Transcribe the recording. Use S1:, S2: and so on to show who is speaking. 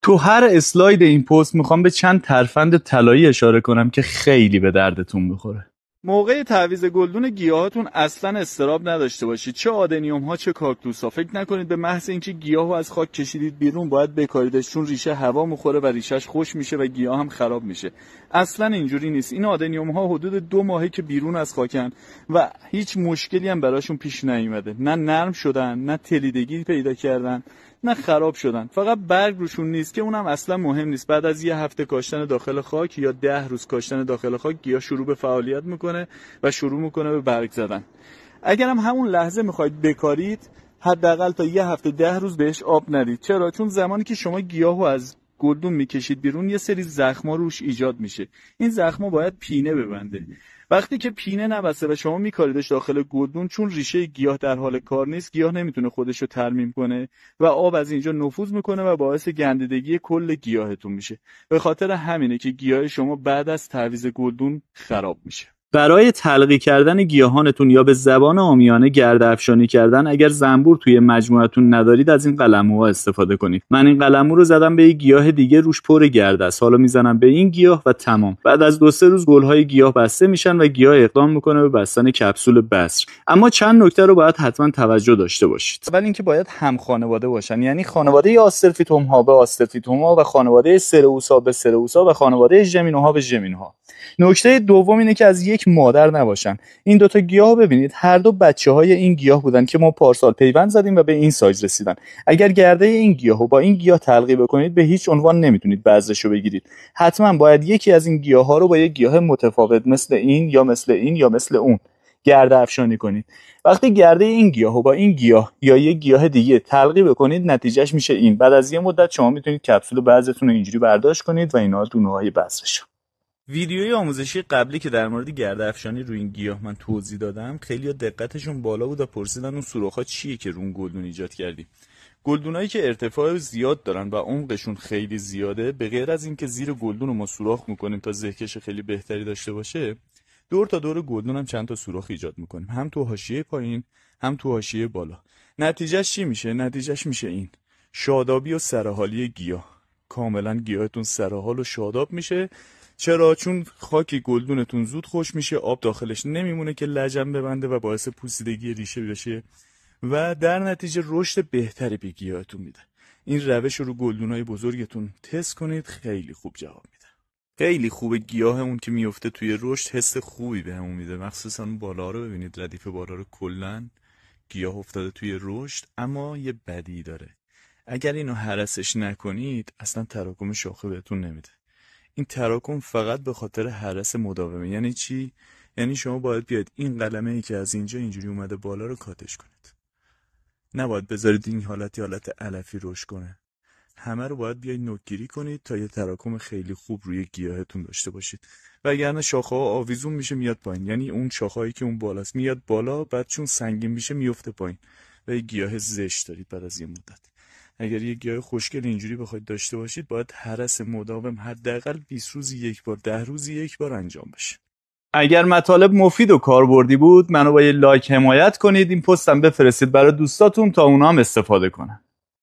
S1: تو هر اسلاید این پست میخوام به چند ترفند طلایی اشاره کنم که خیلی به دردتون میخوره. موقع تعویض گلدون گیاهاتون اصلا استراب نداشته باشید، چه آدنیوم ها چه کاکتوس ها. فکر نکنید به محض اینکه گیاهو از خاک کشیدید بیرون باید بکاریدش، چون ریشه هوا میخوره و ریشش خوش میشه و گیاه هم خراب میشه. اصلا اینجوری نیست. این آدنیوم ها حدود 2 ماهه که بیرون از خاکن و هیچ مشکلی هم براشون پیش نیومده. نه نرم شدن، نه تلیدگی پیدا کردن، نه خراب شدن. فقط برگ روشون نیست که اونم اصلا مهم نیست. بعد از 1 هفته کاشتن داخل خاک یا 10 روز کاشتن داخل خاک گیاه شروع به فعالیت میکنه و شروع میکنه به برگ زدن. اگر هم همون لحظه میخواید بکارید، حداقل تا 1 هفته 10 روز بهش آب ندید. چرا؟ چون زمانی که شما گیاهو از گلدون میکشید بیرون یه سری زخما روش ایجاد میشه. این زخما باید پینه ببنده. وقتی که پینه نبسته و شما میکاریدش داخل گلدون، چون ریشه گیاه در حال کار نیست، گیاه نمیتونه خودش رو ترمیم کنه و آب از اینجا نفوذ میکنه و باعث گندیدگی کل گیاهتون میشه. به خاطر همینه که گیاه شما بعد از تعویض گلدون خراب میشه. برای تلقی کردن گیاهانتون یا به زبان عامیانه گرده‌افشانی کردن، اگر زنبور توی مجموعتون ندارید از این قلموها استفاده کنید. من این قلمو رو زدم به یک گیاه دیگه روش پر گرد است. حالا میزنم به این گیاه و تمام. بعد از 2-3 روز گل‌های گیاه بسته میشن و گیاه اقدام میکنه به بستن کپسول بذر. اما چند نکته رو باید حتما توجه داشته باشید. اول اینکه باید هم خانواده باشن، یعنی خانواده آسترفیتوم‌ها به آسترفیتوم‌ها و خانواده سروسا به سروسا و خانواده ژمینوها به ژمینوها. نکته دوم اینه که از یک مادر نباشن. این دوتا گیاه ببینید هر دو بچه‌های این گیاه بودن که ما پارسال پیوند زدیم و به این سایز رسیدن. اگر گرده این گیاهو با این گیاه تلقی بکنید به هیچ عنوان نمیتونید بذرشو بگیرید. حتما باید یکی از این گیاها رو با یک گیاه متفاوت مثل این یا مثل این یا مثل اون گرده افشانی کنید. وقتی گرده این گیاهو با این گیاه یا یک گیاه دیگه تلقی بکنید نتیجهش میشه این. بعد از یه مدت شما میتونید کپسول بذرتون رو اینجوری برداشت کنید و اینا دونه‌های بذرش. ویدیوی آموزشی قبلی که در مورد گرده افشانی روی این گیاه من توضیح دادم، خیلی‌ها دقتشون بالا بود و پرسیدن اون سوراخ‌ها چیه که رون گلدون ایجاد کردی. گلدونایی که ارتفاع زیاد دارن و عمقشون خیلی زیاده، به غیر از اینکه زیر گلدون رو ما سوراخ می‌کنیم تا زهکش خیلی بهتری داشته باشه، دور تا دور گلدون هم چند تا سوراخ ایجاد می‌کنیم، هم تو حاشیه پایین هم تو حاشیه بالا. نتیجهش چی میشه؟ نتیجهش میشه این: شادابی و سرحالی گیاه. کاملا گیاهتون سرحال و شاداب میشه. چرا؟ چون خاک گلدونتون زود خوش میشه، آب داخلش نمیمونه که لجن ببنده و باعث پوسیدگی ریشه بشه و در نتیجه رشد بهتری به گیاهتون میده. این روش رو گلدونای بزرگتون تست کنید، خیلی خوب جواب میده. خیلی خوبه گیاهمون که میفته توی رشد، حس خوبی بهمون میده. مخصوصا بالا رو ببینید، ردیف بالا رو کلا گیاه افتاده توی رشد. اما یه بدی داره: اگر اینو هرسش نکنید اصلا تراکم شاخه بهتون نمیده. این تراکم فقط به خاطر هرس مداومه. یعنی چی؟ یعنی شما باید بیاید این قلمه ای که از اینجا اینجوری اومده بالا رو کاتش کنید. نباید بذارید این حالت علفی رشد کنه. همه رو باید بیاید نوکگیری کنید تا یه تراکم خیلی خوب روی گیاهتون داشته باشید. وگرنه شاخه‌ها آویزون میشه میاد پایین. یعنی اون شاخه‌ای که اون بالاست میاد بالا، بعد چون سنگین میشه میفته پایین و یه گیاه زشت دارید بعد از یه مدت. اگر یه گیاه خوشگل اینجوری بخواید داشته باشید باید هرس مداوم حداقل 20 روزی یک بار، 10 روزی یک بار انجام بشه. اگر مطالب مفید و کاربردی بود منو با یه لایک حمایت کنید. این پستم بفرستید برای دوستاتون تا اونا هم استفاده کنن.